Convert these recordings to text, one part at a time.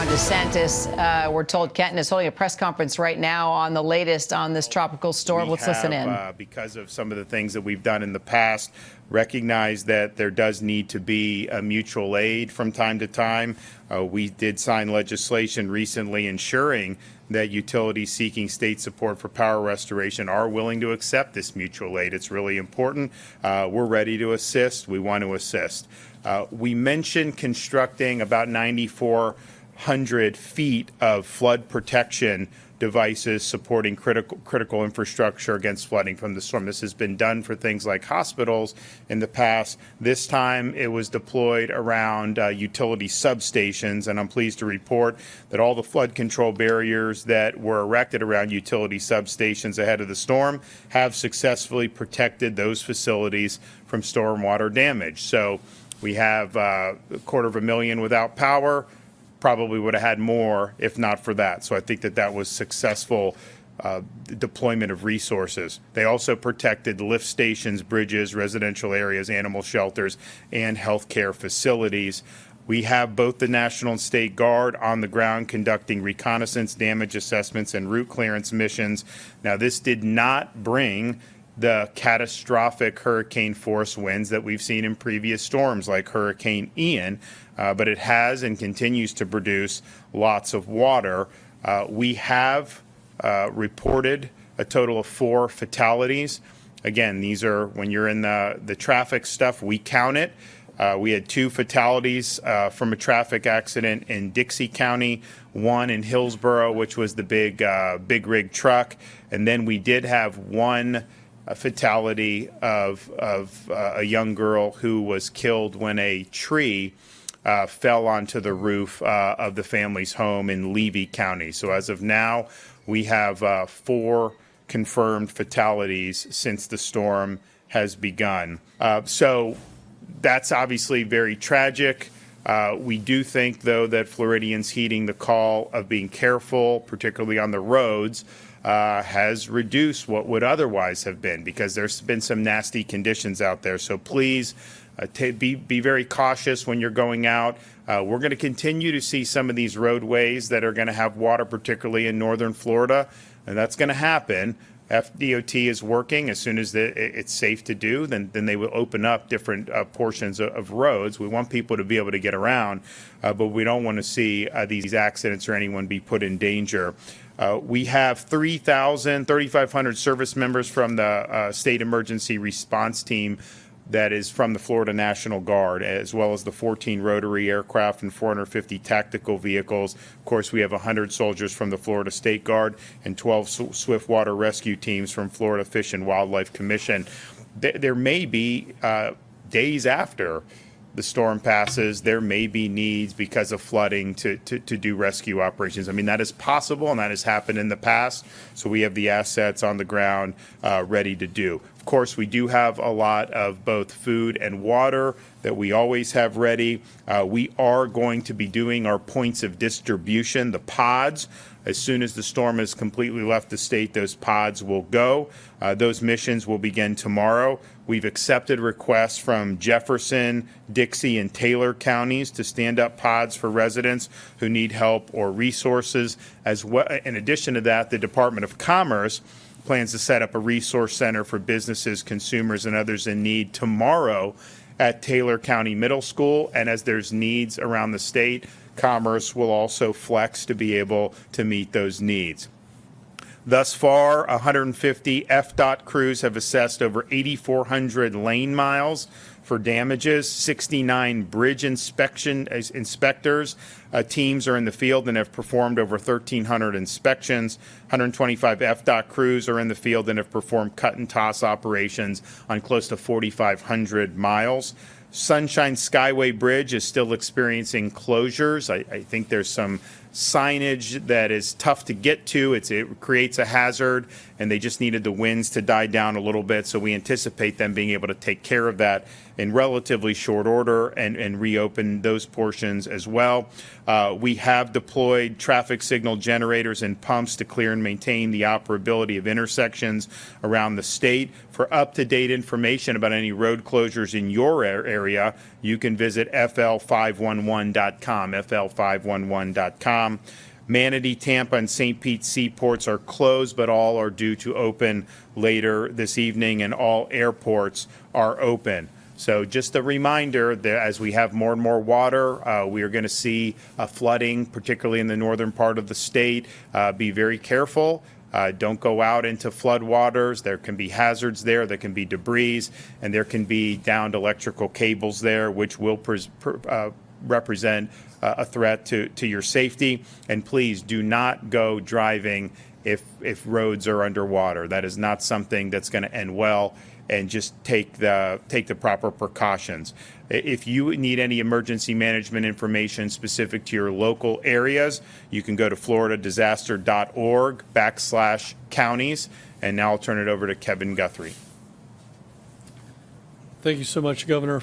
Ron DeSantis. We're told Kenton is holding a press conference right now on the latest on this tropical storm. Let's listen in. Because of some of the things that we've done in the past, recognize that there does need to be a mutual aid from time to time. We did sign legislation recently ensuring that utilities seeking state support for power restoration are willing to accept this mutual aid. It's really important. We're ready to assist. We want to assist. We mentioned constructing about 9,400 feet of flood protection devices supporting critical infrastructure against flooding from the storm. This has been done for things like hospitals in the past. This time it was deployed around utility substations, and I'm pleased to report that all the flood control barriers that were erected around utility substations ahead of the storm have successfully protected those facilities from stormwater damage. So we have $250,000 without power. Probably would have had more if not for that. So I think that that was successful deployment of resources. They also protected lift stations, bridges, residential areas, animal shelters, and healthcare facilities. We have both the National and State Guard on the ground conducting reconnaissance, damage assessments, and route clearance missions. Now, this did not bring the catastrophic hurricane force winds that we've seen in previous storms like Hurricane Ian, but it has and continues to produce lots of water. We have reported a total of 4 fatalities. Again, these are when you're in the traffic stuff, we count it. We had 2 fatalities from a traffic accident in Dixie County, 1 in Hillsborough, which was the big rig truck, and then we did have 1 fatality of a young girl who was killed when a tree fell onto the roof of the family's home in Levy County. So as of now, we have 4 confirmed fatalities since the storm has begun. So that's obviously very tragic. We do think, though, that Floridians heeding the call of being careful, particularly on the roads, has reduced what would otherwise have been, because there's been some nasty conditions out there. So please be very cautious when you're going out. We're going to continue to see some of these roadways that are going to have water, particularly in northern Florida, and that's going to happen. FDOT is working. As soon as it's safe to do, then they will open up different portions of roads. We want people to be able to get around, but we don't want to see these accidents or anyone be put in danger. We have 3,500 service members from the State Emergency Response Team that is from the Florida National Guard, as well as the 14 rotary aircraft and 450 tactical vehicles. Of course, we have 100 soldiers from the Florida State Guard and 12 swiftwater rescue teams from Florida Fish and Wildlife Commission. There may be days after the storm passes, there may be needs because of flooding to do rescue operations. I mean, that is possible, and that has happened in the past. So we have the assets on the ground ready to do. Of course, we do have a lot of both food and water that we always have ready. We are going to be doing our points of distribution, the pods. As soon as the storm has completely left the state, those pods will go. Those missions will begin tomorrow. We've accepted requests from Jefferson, Dixie, and Taylor counties to stand up pods for residents who need help or resources. As well, in addition to that, the Department of Commerce plans to set up a resource center for businesses, consumers, and others in need tomorrow at Taylor County Middle School. And as there's needs around the state, Commerce will also flex to be able to meet those needs. Thus far, 150 FDOT crews have assessed over 8,400 lane miles for damages. 69 bridge inspectors teams are in the field and have performed over 1,300 inspections. 125 FDOT crews are in the field and have performed cut and toss operations on close to 4,500 miles. Sunshine Skyway Bridge is still experiencing closures. I think there's some signage that is tough to get to. It creates a hazard, and they just needed the winds to die down a little bit. So we anticipate them being able to take care of that in relatively short order and reopen those portions as well. We have deployed traffic signal generators and pumps to clear and maintain the operability of intersections around the state. For up-to-date information about any road closures in your area, you can visit fl511.com, fl511.com. Manatee, Tampa, and St. Pete seaports are closed, but all are due to open later this evening, and all airports are open. So just a reminder that as we have more and more water, we are going to see flooding, particularly in the northern part of the state. Be very careful. Don't go out into flood waters. There can be hazards there. There can be debris, and there can be downed electrical cables there, which will represent a threat to your safety. And please do not go driving if roads are underwater. That is not something that's going to end well. And just take the proper precautions. If you need any emergency management information specific to your local areas, you can go to floridadisaster.org/counties. And now I'll turn it over to Kevin Guthrie. Thank you so much, Governor.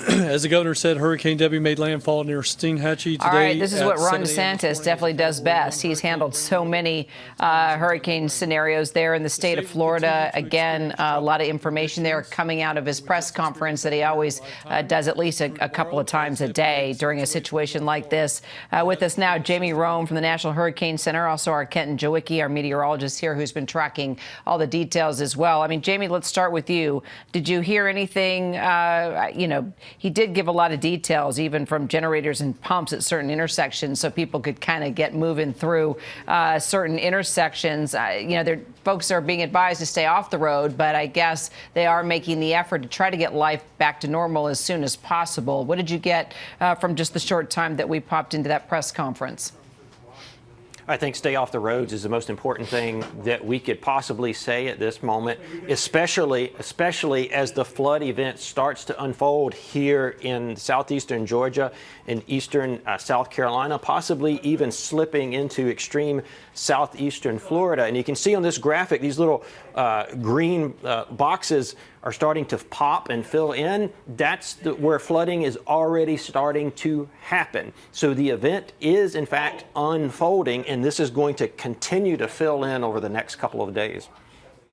As the governor said, Hurricane Debby made landfall near Steinhatchee today. All right, this is what Ron 7 a.m. DeSantis definitely does best. He's handled so many hurricane scenarios there in the state of Florida. Again, a lot of information there coming out of his press conference that he always does at least a couple of times a day during a situation like this. With us now, Jamie Rome from the National Hurricane Center, also our Kenton Jawicki, our meteorologist here, who's been tracking all the details as well. I mean, Jamie, let's start with you. Did you hear anything, he did give a lot of details, even from generators and pumps at certain intersections, so people could kind of get moving through certain intersections. Folks are being advised to stay off the road, but I guess they are making the effort to try to get life back to normal as soon as possible. What did you get from just the short time that we popped into that press conference? I think stay off the roads is the most important thing that we could possibly say at this moment, especially as the flood event starts to unfold here in southeastern Georgia and eastern South Carolina, possibly even slipping into extreme southeastern Florida. And you can see on this graphic, these little green boxes are starting to pop and fill in. That's where flooding is already starting to happen. So the event is, in fact, unfolding, and this is going to continue to fill in over the next couple of days.